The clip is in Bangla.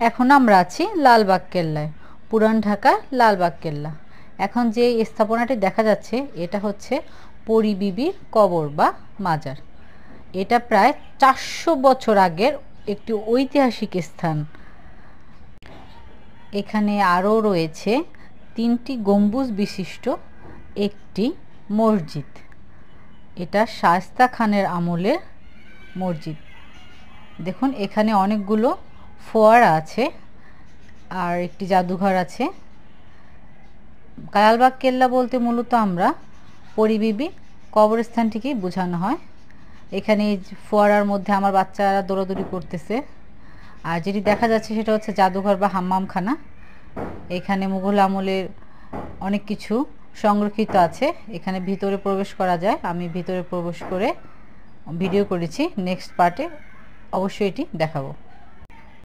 এখন আমরা আছি লালবাগ কেল্লায়, পুরান ঢাকার লালবাগ কেল্লা। এখন যে স্থাপনাটি দেখা যাচ্ছে এটা হচ্ছে পরী বিবির কবর বা মাজার। এটা প্রায় 400 বছর আগের একটি ঐতিহাসিক স্থান। এখানে আরও রয়েছে 3টি গম্বুজ বিশিষ্ট একটি মসজিদ। এটা শায়েস্তা খানের আমলের মসজিদ। দেখুন এখানে অনেকগুলো ফোয়ারা আছে আর একটি জাদুঘর আছে। লালবাগ কেল্লা বলতে মূলত আমরা পরী বিবি কবরস্থানটিকেই বোঝানো হয়। এখানে ফোয়ারার মধ্যে আমার বাচ্চারা দৌড়াদৌড়ি করতেছে। আর যেটি দেখা যাচ্ছে সেটা হচ্ছে জাদুঘর বা হাম্মামখানা। এখানে মুঘল আমলের অনেক কিছু সংরক্ষিত আছে। এখানে ভিতরে প্রবেশ করা যায়। আমি ভিতরে প্রবেশ করে ভিডিও করেছি। নেক্সট পার্টে অবশ্যই এটি দেখাবো।